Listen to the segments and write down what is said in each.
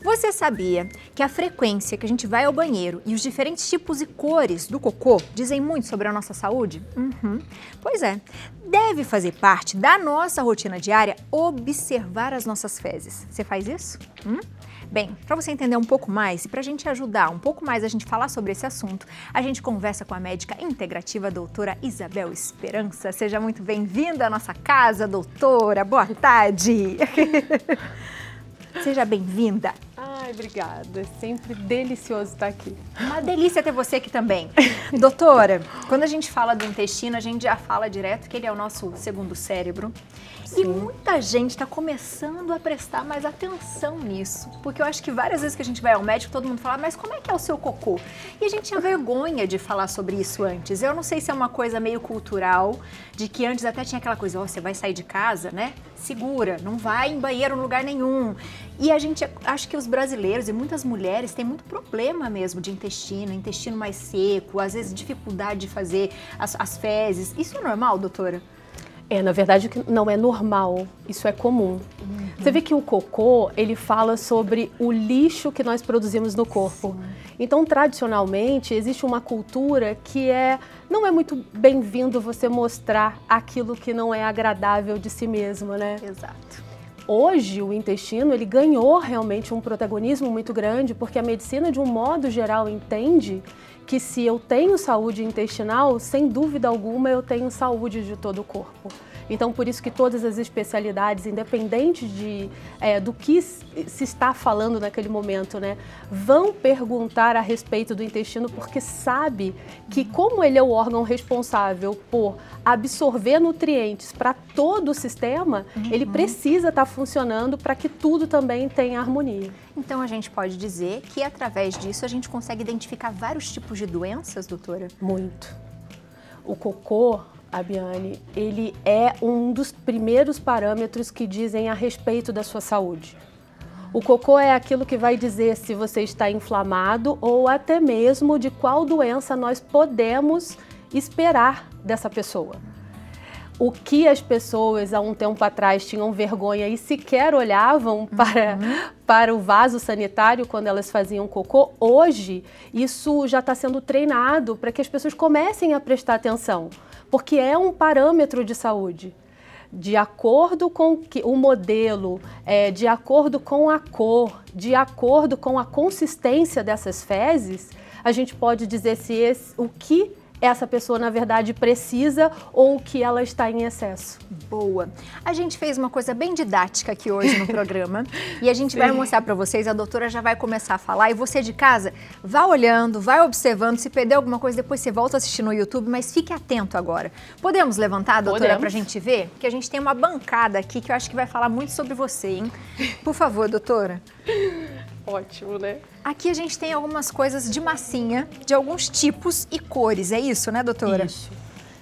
Você sabia que a frequência que a gente vai ao banheiro e os diferentes tipos e cores do cocô dizem muito sobre a nossa saúde? Pois é, deve fazer parte da nossa rotina diária observar as nossas fezes. Você faz isso? Bem, para você entender um pouco mais e para a gente ajudar um pouco mais a gente falar sobre esse assunto, a gente conversa com a médica integrativa doutora Isabel Esperança. Seja muito bem-vinda à nossa casa, doutora. Boa tarde. Seja bem-vinda. Ai, obrigada. É sempre delicioso estar aqui. Uma delícia ter você aqui também. Doutora, quando a gente fala do intestino, a gente já fala direto que ele é o nosso segundo cérebro. Sim. E muita gente está começando a prestar mais atenção nisso. Porque eu acho que várias vezes que a gente vai ao médico, todo mundo fala, mas como é que é o seu cocô? E a gente tinha vergonha de falar sobre isso antes. Eu não sei se é uma coisa meio cultural, de que antes até tinha aquela coisa, você vai sair de casa, né? Segura, não vai em banheiro em lugar nenhum. E a gente, acho que os brasileiros e muitas mulheres têm muito problema mesmo de intestino mais seco, às vezes dificuldade de fazer as fezes. Isso é normal, doutora? Na verdade não é normal, isso é comum. Você vê que o cocô, ele fala sobre o lixo que nós produzimos no corpo. Sim. Então, tradicionalmente, existe uma cultura que não é muito bem-vindo você mostrar aquilo que não é agradável de si mesmo, né? Exato. Hoje, o intestino, ele ganhou realmente um protagonismo muito grande, porque a medicina, de um modo geral, entende que se eu tenho saúde intestinal, sem dúvida alguma, eu tenho saúde de todo o corpo. Então, por isso que todas as especialidades, independente do que se está falando naquele momento, né, vão perguntar a respeito do intestino, porque sabe que como ele é o órgão responsável por absorver nutrientes para todo o sistema, ele precisa estar funcionando para que tudo também tenha harmonia. Então, a gente pode dizer que, através disso, a gente consegue identificar vários tipos de doenças, doutora? Muito. O cocô, Abiane, ele é um dos primeiros parâmetros que dizem a respeito da sua saúde. O cocô é aquilo que vai dizer se você está inflamado ou até mesmo de qual doença nós podemos esperar dessa pessoa. O que as pessoas há um tempo atrás tinham vergonha e sequer olhavam para o vaso sanitário quando elas faziam cocô, hoje isso já está sendo treinado para que as pessoas comecem a prestar atenção, porque é um parâmetro de saúde. De acordo com o modelo, de acordo com a cor, de acordo com a consistência dessas fezes, a gente pode dizer o que essa pessoa, na verdade, precisa ou o que ela está em excesso. Boa. A gente fez uma coisa bem didática aqui hoje no programa e a gente vai mostrar para vocês, a doutora já vai começar a falar e você de casa, vá olhando, vai observando, se perder alguma coisa, depois você volta a assistir no YouTube, mas fique atento agora. Podemos levantar, doutora, para a gente ver? Porque a gente tem uma bancada aqui que eu acho que vai falar muito sobre você, hein? Por favor, doutora. Ótimo, né? Aqui a gente tem algumas coisas de massinha, de alguns tipos e cores, é isso, né, doutora? Isso.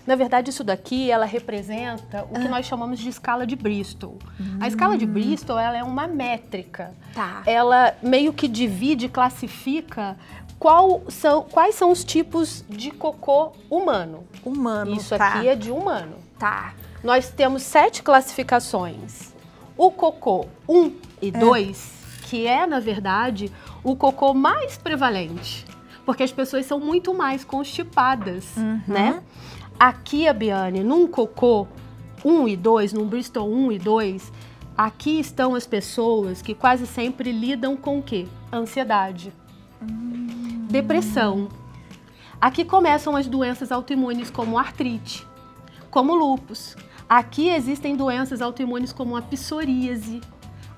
Na verdade, isso daqui, ela representa o que nós chamamos de escala de Bristol. A escala de Bristol, ela é uma métrica. Tá. Ela meio que divide, classifica quais são os tipos de cocô humano. Humano, isso aqui é de humano. Tá. Nós temos 7 classificações. O cocô 1 e 2... que é, na verdade, o cocô mais prevalente, porque as pessoas são muito mais constipadas, né? Aqui, Abiane, num cocô 1 e 2, num Bristol 1 e 2, aqui estão as pessoas que quase sempre lidam com o quê? Ansiedade, depressão. Aqui começam as doenças autoimunes como artrite, como lúpus. Aqui existem doenças autoimunes como a psoríase.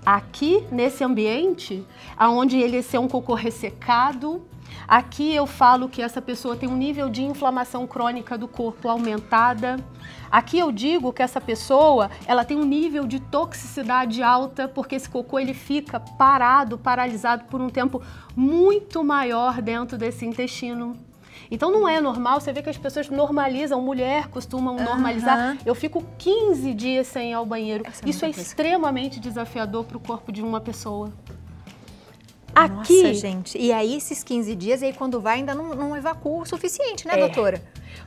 Aqui, nesse ambiente, onde ele é um cocô ressecado, aqui eu falo que essa pessoa tem um nível de inflamação crônica do corpo aumentada. Aqui eu digo que essa pessoa, ela tem um nível de toxicidade alta, porque esse cocô ele fica paralisado por um tempo muito maior dentro desse intestino. Então não é normal, você vê que as pessoas normalizam, mulher costumam normalizar. Eu fico 15 dias sem ir ao banheiro. Isso é extremamente desafiador para o corpo de uma pessoa. Aqui, nossa, gente. E aí esses 15 dias, aí quando vai ainda não evacua o suficiente, né, doutora?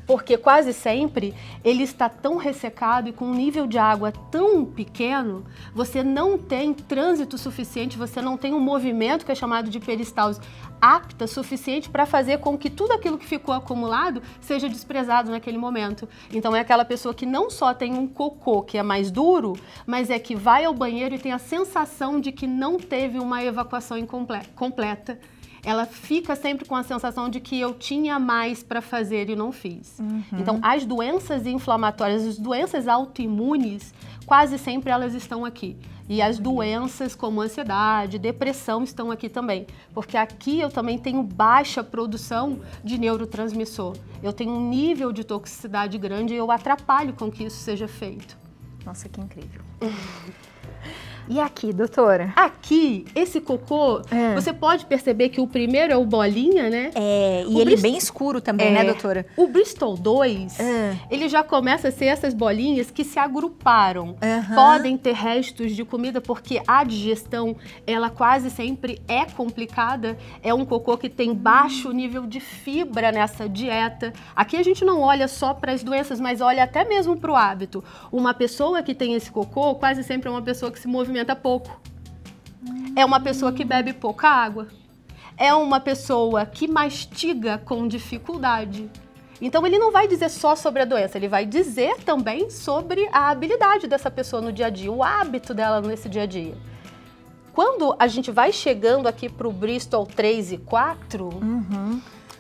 Porque quase sempre ele está tão ressecado e com um nível de água tão pequeno, você não tem trânsito suficiente, você não tem um movimento que é chamado de peristalse apta suficiente para fazer com que tudo aquilo que ficou acumulado seja desprezado naquele momento. Então é aquela pessoa que não só tem um cocô que é mais duro, mas é que vai ao banheiro e tem a sensação de que não teve uma evacuação completa. Ela fica sempre com a sensação de que eu tinha mais para fazer e não fiz. Então, as doenças inflamatórias, as doenças autoimunes, quase sempre elas estão aqui. E as doenças como ansiedade, depressão estão aqui também. Porque aqui eu também tenho baixa produção de neurotransmissor. Eu tenho um nível de toxicidade grande e eu atrapalho com que isso seja feito. Nossa, que incrível. E aqui, doutora? Aqui, esse cocô, você pode perceber que o primeiro é o bolinha, né? E ele bem escuro também, né, doutora? O Bristol 2, ele já começa a ser essas bolinhas que se agruparam. Podem ter restos de comida, porque a digestão, ela quase sempre é complicada. É um cocô que tem baixo nível de fibra nessa dieta. Aqui a gente não olha só para as doenças, mas olha até mesmo para o hábito. Uma pessoa que tem esse cocô, quase sempre é uma pessoa que se movimenta pouco. É uma pessoa que bebe pouca água. É uma pessoa que mastiga com dificuldade. Então ele não vai dizer só sobre a doença, ele vai dizer também sobre a habilidade dessa pessoa no dia a dia, o hábito dela nesse dia a dia. Quando a gente vai chegando aqui para o Bristol 3 e 4,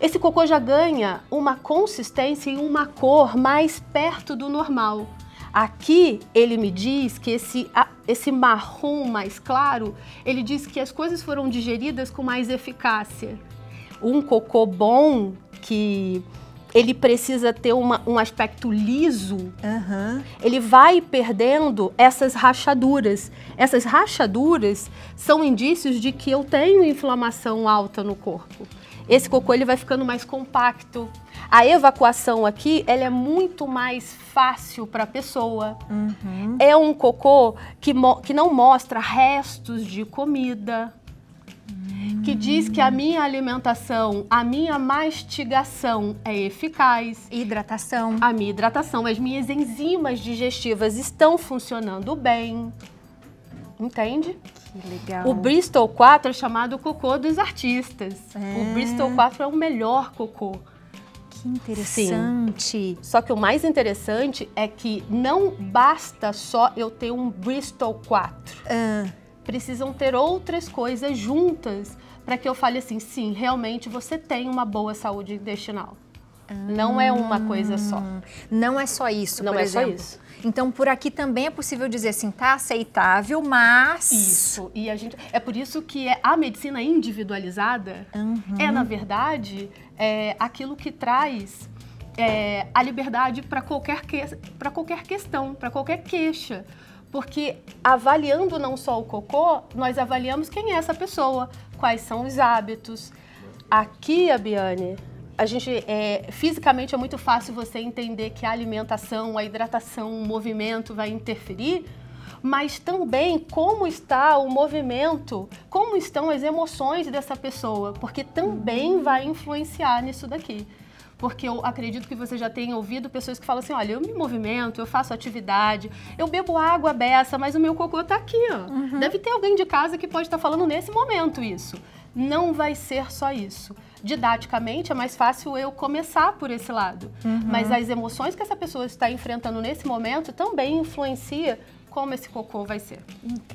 esse cocô já ganha uma consistência e uma cor mais perto do normal. Aqui ele me diz que esse marrom mais claro, ele diz que as coisas foram digeridas com mais eficácia. Um cocô bom, que ele precisa ter um aspecto liso, ele vai perdendo essas rachaduras. Essas rachaduras são indícios de que eu tenho inflamação alta no corpo. Esse cocô ele vai ficando mais compacto. A evacuação aqui, ela é muito mais fácil para a pessoa. É um cocô que não mostra restos de comida, que diz que a minha alimentação, a minha mastigação é eficaz. Hidratação. A minha hidratação, as minhas enzimas digestivas estão funcionando bem. Entende? Que legal. O Bristol 4 é chamado cocô dos artistas. O Bristol 4 é o melhor cocô. Que interessante. Sim. Só que o mais interessante é que não basta só eu ter um Bristol 4. Precisam ter outras coisas juntas para que eu fale assim, sim, realmente você tem uma boa saúde intestinal. Não é uma coisa só. Não é só isso, não por exemplo. Só isso. Então, por aqui também é possível dizer assim, tá aceitável, mas... Isso. E é por isso que a medicina individualizada é, na verdade, aquilo que traz a liberdade para qualquer questão, para qualquer queixa. Porque avaliando não só o cocô, nós avaliamos quem é essa pessoa, quais são os hábitos. Aqui, Abiane, fisicamente é muito fácil você entender que a alimentação, a hidratação, o movimento vai interferir, mas também como está o movimento, como estão as emoções dessa pessoa, porque também vai influenciar nisso daqui. Porque eu acredito que você já tenha ouvido pessoas que falam assim, olha, eu me movimento, eu faço atividade, eu bebo água à beça, mas o meu cocô tá aqui, ó. Deve ter alguém de casa que pode estar falando nesse momento isso. Não vai ser só isso. Didaticamente é mais fácil eu começar por esse lado. Mas as emoções que essa pessoa está enfrentando nesse momento também influencia como esse cocô vai ser.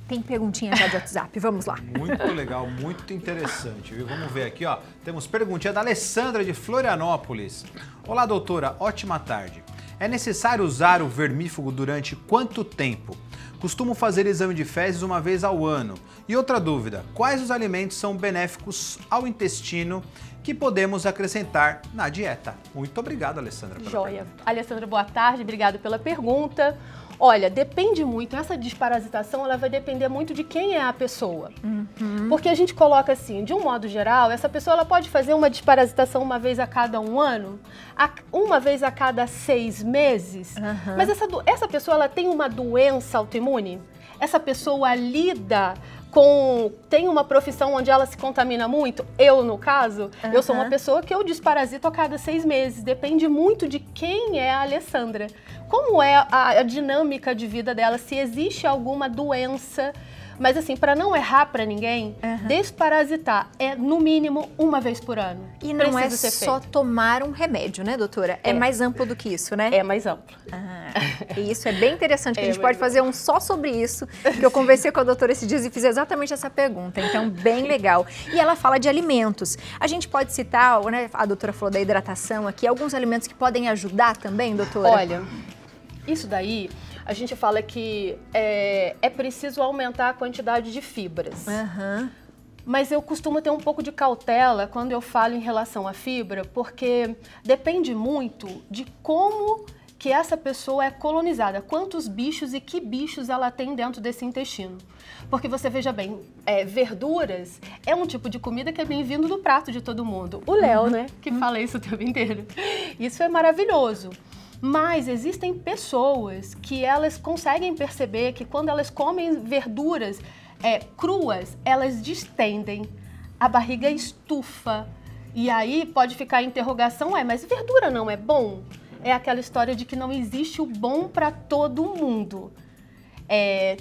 Tem perguntinha já de WhatsApp, vamos lá. Muito legal, muito interessante, viu? Vamos ver aqui, ó. Temos perguntinha da Alessandra de Florianópolis. Olá, doutora, ótima tarde. É necessário usar o vermífugo durante quanto tempo? Costumo fazer exame de fezes uma vez ao ano. E outra dúvida, quais os alimentos são benéficos ao intestino que podemos acrescentar na dieta? Muito obrigado, Alessandra. Joia. Alessandra, boa tarde, obrigado pela pergunta. Olha, depende muito, essa desparasitação ela vai depender muito de quem é a pessoa. Porque a gente coloca assim, de um modo geral, essa pessoa ela pode fazer uma desparasitação uma vez a cada 1 ano, uma vez a cada 6 meses, mas essa pessoa ela tem uma doença autoimune? Essa pessoa lida tem uma profissão onde ela se contamina muito? Eu, no caso, eu sou uma pessoa que eu desparasito a cada 6 meses. Depende muito de quem é a Alessandra. Como é a dinâmica de vida dela, se existe alguma doença. Mas assim, para não errar para ninguém, desparasitar é no mínimo 1 vez por ano. E não é só tomar um remédio, né, doutora? É mais amplo do que isso, né? É mais amplo. E isso é bem interessante, que a gente pode fazer um só sobre isso, que eu conversei com a doutora esses dias e fiz exatamente essa pergunta, então bem legal. E ela fala de alimentos. A gente pode citar, né, a doutora falou da hidratação aqui, alguns alimentos que podem ajudar também, doutora? Olha, isso daí... A gente fala que é preciso aumentar a quantidade de fibras. Mas eu costumo ter um pouco de cautela quando eu falo em relação à fibra, porque depende muito de como que essa pessoa é colonizada, quantos bichos e que bichos ela tem dentro desse intestino. Porque você veja bem, verduras é um tipo de comida que é bem-vindo no prato de todo mundo. O Léo, né, que fala isso o tempo inteiro. Isso é maravilhoso. Mas existem pessoas que elas conseguem perceber que quando elas comem verduras cruas, elas distendem, a barriga estufa. E aí pode ficar a interrogação, mas verdura não é bom? É aquela história de que não existe o bom para todo mundo.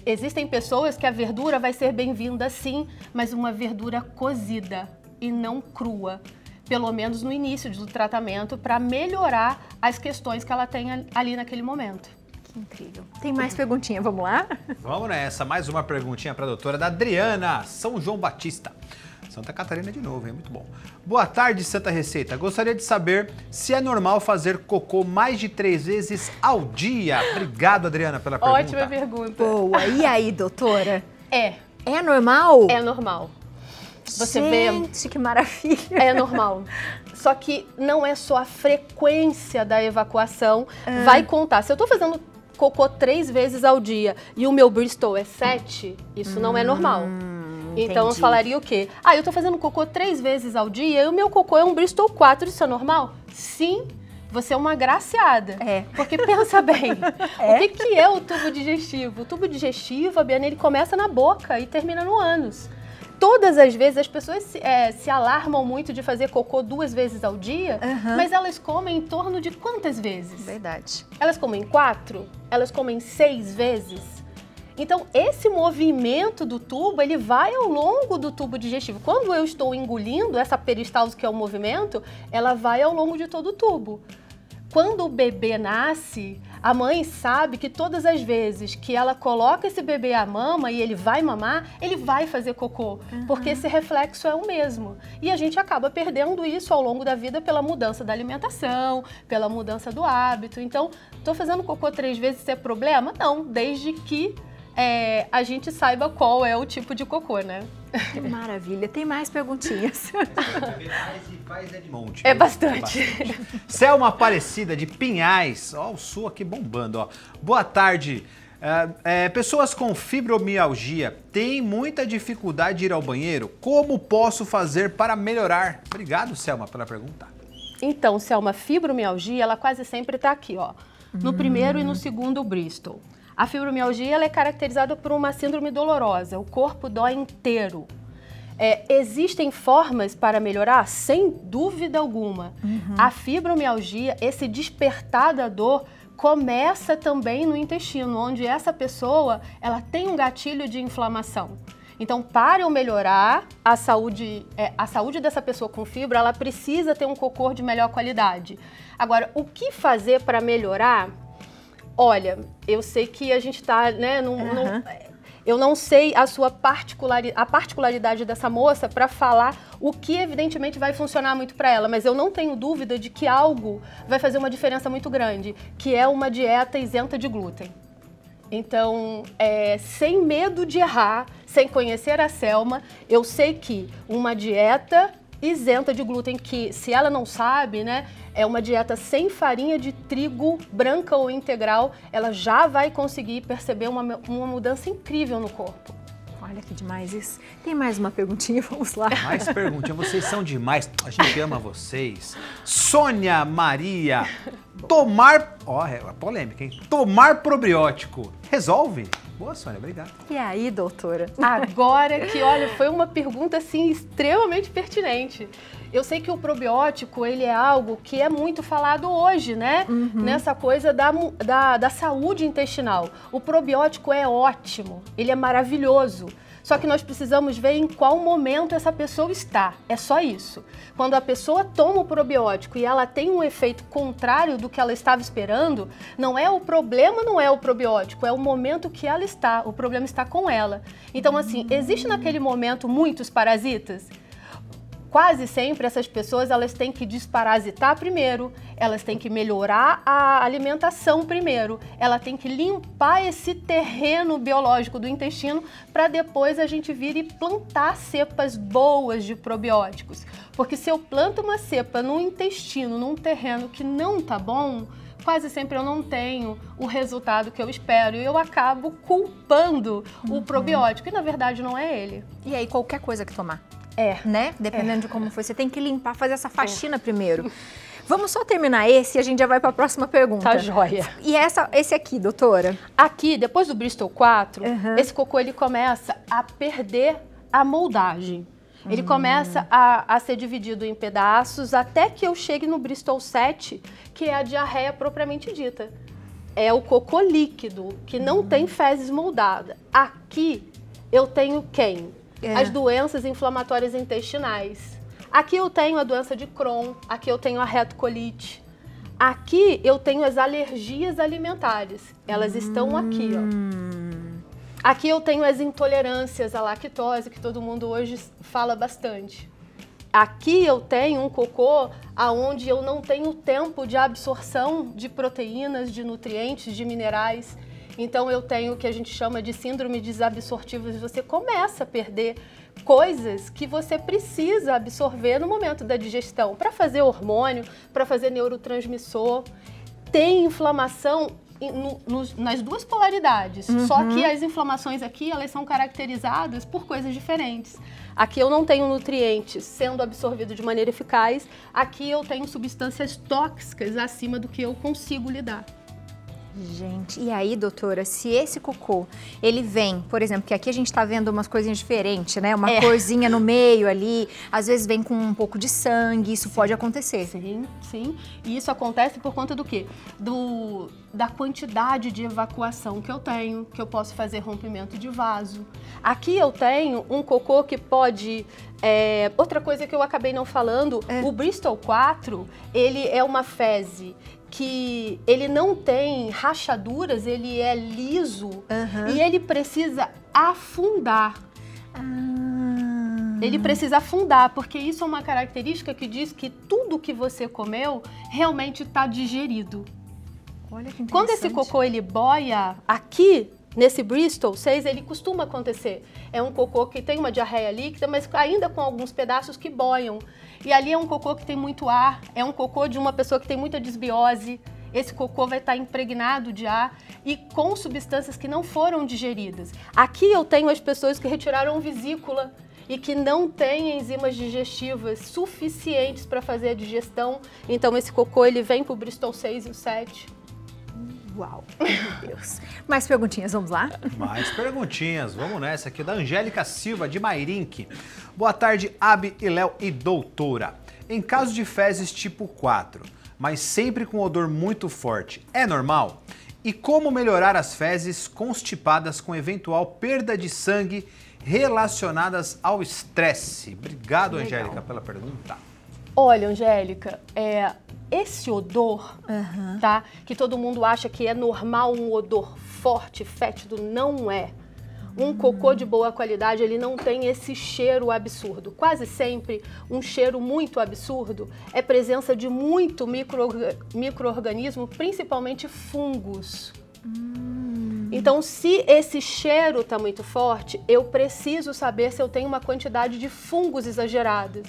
Existem pessoas que a verdura vai ser bem-vinda sim, mas uma verdura cozida e não crua. Pelo menos no início do tratamento, para melhorar as questões que ela tem ali naquele momento. Que incrível. Tem mais perguntinha, vamos lá? Vamos nessa, mais uma perguntinha para a doutora da Adriana, São João Batista. Santa Catarina de novo, hein? Muito bom. Boa tarde, Santa Receita. Gostaria de saber se é normal fazer cocô mais de 3 vezes ao dia. Obrigado, Adriana, pela pergunta. Ótima pergunta. Boa. E aí, doutora? É normal? É normal. Você Gente, que maravilha! É normal. Só que não é só a frequência da evacuação vai contar. Se eu tô fazendo cocô 3 vezes ao dia e o meu Bristol é 7, isso não é normal. Então eu falaria o quê? Eu tô fazendo cocô 3 vezes ao dia e o meu cocô é um Bristol 4, isso é normal? Sim. Você é uma agraciada. Porque pensa bem, o que é o tubo digestivo? O tubo digestivo, a Biana, ele começa na boca e termina no ânus. Todas as vezes as pessoas se alarmam muito de fazer cocô 2 vezes ao dia, mas elas comem em torno de quantas vezes? Verdade. Elas comem 4? Elas comem 6 vezes? Então, esse movimento do tubo, ele vai ao longo do tubo digestivo. Quando eu estou engolindo, essa peristalse que é o movimento, ela vai ao longo de todo o tubo. Quando o bebê nasce, a mãe sabe que todas as vezes que ela coloca esse bebê à mama e ele vai mamar, ele vai fazer cocô, porque esse reflexo é o mesmo. E a gente acaba perdendo isso ao longo da vida pela mudança da alimentação, pela mudança do hábito. Então, tô fazendo cocô 3 vezes, isso é problema? Não, desde que a gente saiba qual é o tipo de cocô, né? Que maravilha. Tem mais perguntinhas. Faz de monte. É bastante. Selma Aparecida, de Pinhais. Ó, o sul aqui bombando, ó. Boa tarde. Pessoas com fibromialgia têm muita dificuldade de ir ao banheiro. Como posso fazer para melhorar? Obrigado, Selma, pela pergunta. Então, Selma, fibromialgia, ela quase sempre está aqui, ó. No primeiro e no segundo Bristol. A fibromialgia ela é caracterizada por uma síndrome dolorosa, o corpo dói inteiro. Existem formas para melhorar? Sem dúvida alguma. A fibromialgia, esse despertar da dor, começa também no intestino, onde essa pessoa ela tem um gatilho de inflamação. Então, para eu melhorar a saúde dessa pessoa com fibra, ela precisa ter um cocô de melhor qualidade. Agora, o que fazer para melhorar? Olha, eu sei que a gente está, né, eu não sei a particularidade dessa moça para falar o que evidentemente vai funcionar muito para ela, mas eu não tenho dúvida de que algo vai fazer uma diferença muito grande, que é uma dieta isenta de glúten. Então, sem medo de errar, sem conhecer a Selma, eu sei que uma dieta isenta de glúten, que se ela não sabe, né, é uma dieta sem farinha de trigo branca ou integral, ela já vai conseguir perceber uma mudança incrível no corpo. Olha que demais isso. Tem mais uma perguntinha, vamos lá. Mais perguntinha, vocês são demais, a gente ama vocês. Sônia Maria, tomar, é polêmica, hein? Tomar probiótico resolve? Boa, Sônia, obrigado. E aí, doutora? Agora que, olha, foi uma pergunta, assim, extremamente pertinente. Eu sei que o probiótico, ele é algo que é muito falado hoje, né? Nessa coisa da saúde intestinal. O probiótico é ótimo, ele é maravilhoso. Só que nós precisamos ver em qual momento essa pessoa está. É só isso. Quando a pessoa toma o probiótico e ela tem um efeito contrário do que ela estava esperando, não é o problema, não é o probiótico, é o momento que ela está. O problema está com ela. Então, assim, existe naquele momento muitos parasitas? Quase sempre essas pessoas, elas têm que desparasitar primeiro, elas têm que melhorar a alimentação primeiro, ela tem que limpar esse terreno biológico do intestino para depois a gente vir e plantar cepas boas de probióticos. Porque se eu planto uma cepa no intestino, num terreno que não tá bom, quase sempre eu não tenho o resultado que eu espero e eu acabo culpando o probiótico, e na verdade não é ele. E aí, qualquer coisa que tomar. Né? Dependendo de como foi. Você tem que limpar, fazer essa faxina primeiro. Vamos só terminar esse e a gente já vai para a próxima pergunta. Tá joia. E esse aqui, doutora? Aqui, depois do Bristol 4, esse cocô ele começa a perder a moldagem. Ele começa a ser dividido em pedaços até que eu chegue no Bristol 7, que é a diarreia propriamente dita. É o cocô líquido, que não tem fezes moldadas. Aqui eu tenho quem? As doenças inflamatórias intestinais. Aqui eu tenho a doença de Crohn, aqui eu tenho a retocolite. Aqui eu tenho as alergias alimentares. Elas estão aqui, ó. Aqui eu tenho as intolerâncias à lactose, que todo mundo hoje fala bastante. Aqui eu tenho um cocô onde eu não tenho tempo de absorção de proteínas, de nutrientes, de minerais. Então eu tenho o que a gente chama de síndrome desabsortiva, e você começa a perder coisas que você precisa absorver no momento da digestão, para fazer hormônio, para fazer neurotransmissor. Tem inflamação nas duas polaridades, só que as inflamações aqui, elas são caracterizadas por coisas diferentes. Aqui eu não tenho nutrientes sendo absorvido de maneira eficaz, aqui eu tenho substâncias tóxicas acima do que eu consigo lidar. Gente, e aí, doutora, se esse cocô, ele vem, por exemplo, que aqui a gente tá vendo umas coisinhas diferentes, né? Uma corzinha no meio ali, às vezes vem com um pouco de sangue, isso pode acontecer. Sim, sim. E isso acontece por conta do quê? Da quantidade de evacuação que eu tenho, que eu posso fazer rompimento de vaso. Aqui eu tenho um cocô que pode... outra coisa que eu acabei não falando, o Bristol 4, ele é uma feze que ele não tem rachaduras, ele é liso e ele precisa afundar. Ele precisa afundar, porque isso é uma característica que diz que tudo que você comeu realmente está digerido. Olha que interessante. Quando esse cocô ele boia aqui, nesse Bristol 6, ele costuma acontecer. É um cocô que tem uma diarreia líquida, mas ainda com alguns pedaços que boiam. E ali é um cocô que tem muito ar, é um cocô de uma pessoa que tem muita desbiose. Esse cocô vai estar impregnado de ar e com substâncias que não foram digeridas. Aqui eu tenho as pessoas que retiraram vesícula e que não têm enzimas digestivas suficientes para fazer a digestão. Então esse cocô ele vem para o Bristol 6 e o 7. Uau, meu Deus. Mais perguntinhas, vamos lá? Mais perguntinhas, vamos nessa aqui, da Angélica Silva, de Mairinque. Boa tarde, Abi e Léo e doutora. Em caso de fezes tipo 4, mas sempre com odor muito forte, é normal? E como melhorar as fezes constipadas com eventual perda de sangue relacionadas ao estresse? Obrigado, Legal. Angélica, pela pergunta. Olha, Angélica, esse odor, tá? Que todo mundo acha que é normal um odor forte, fétido, não é. Um cocô de boa qualidade, ele não tem esse cheiro absurdo. Quase sempre, um cheiro muito absurdo é presença de muito micro-organismo, principalmente fungos. Então, se esse cheiro está muito forte, eu preciso saber se eu tenho uma quantidade de fungos exageradas.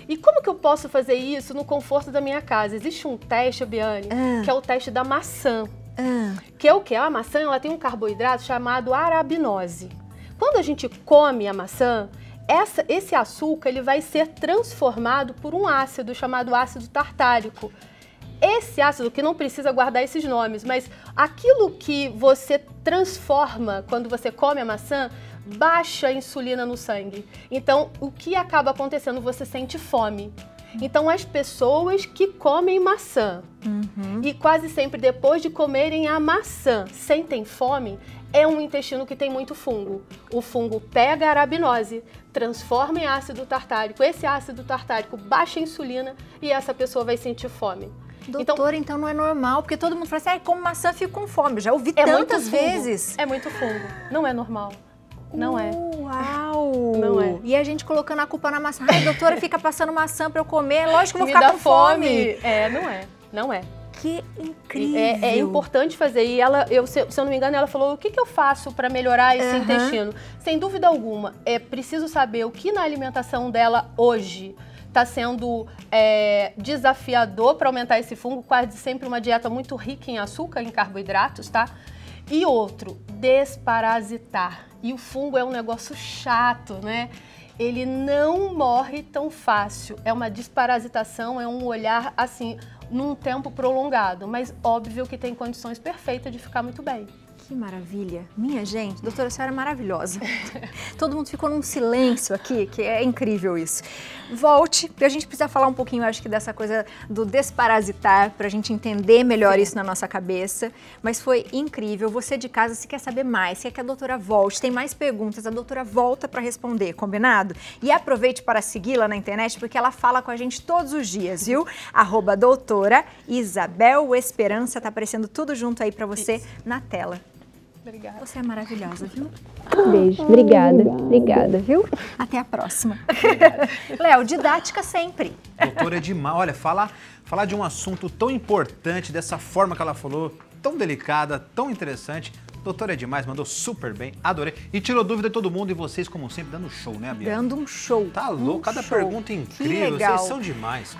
E como que eu posso fazer isso no conforto da minha casa? Existe um teste, Biane, que é o teste da maçã. Que é o quê? A maçã ela tem um carboidrato chamado arabinose. Quando a gente come a maçã, esse açúcar ele vai ser transformado por um ácido chamado ácido tartárico. esse ácido, que não precisa guardar esses nomes, mas aquilo que você transforma quando você come a maçã, baixa a insulina no sangue. Então, o que acaba acontecendo? Você sente fome. Então, as pessoas que comem maçã e quase sempre depois de comerem a maçã sentem fome, é um intestino que tem muito fungo. O fungo pega a arabinose, transforma em ácido tartárico. Esse ácido tartárico baixa a insulina e essa pessoa vai sentir fome. Doutora, então não é normal, porque todo mundo fala assim, como maçã fico com fome. Eu já ouvi tantas vezes. É muito fungo. Não é normal. Não é. Uau! Não é. E a gente colocando a culpa na maçã. Ai, doutora, fica passando maçã pra eu comer. Lógico que eu vou ficar com fome. Não é. Não é. Que incrível. É importante fazer. E se eu não me engano, ela falou, o que eu faço para melhorar esse intestino? Sem dúvida alguma, é preciso saber o que na alimentação dela hoje está sendo desafiador para aumentar esse fungo. Quase sempre uma dieta muito rica em açúcar, em carboidratos, tá? E outro, desparasitar. E o fungo é um negócio chato, né? Ele não morre tão fácil. É uma desparasitação, é um olhar assim, num tempo prolongado, mas óbvio que tem condições perfeitas de ficar muito bem. Que maravilha. Minha gente, doutora, a senhora é maravilhosa. Todo mundo ficou num silêncio aqui, que é incrível isso. Volte, porque a gente precisa falar um pouquinho, acho que dessa coisa do desparasitar, pra gente entender melhor isso na nossa cabeça. Mas foi incrível. Você de casa, se quer saber mais, se quer que a doutora volte, tem mais perguntas, a doutora volta pra responder, combinado? E aproveite para segui-la na internet, porque ela fala com a gente todos os dias, viu? @doutora Isabel Esperança, tá aparecendo tudo junto aí pra você na tela. Obrigada. Você é maravilhosa, viu? Beijo. Obrigada. Obrigada, viu? Até a próxima. Léo, didática sempre. Doutora, é demais. Olha, falar de um assunto tão importante, dessa forma que ela falou, tão delicada, tão interessante. Doutora, é demais, mandou super bem, adorei. E tirou dúvida de todo mundo e vocês, como sempre, dando show, né, Bia? Dando um show. Tá louco, cada pergunta incrível, vocês são demais.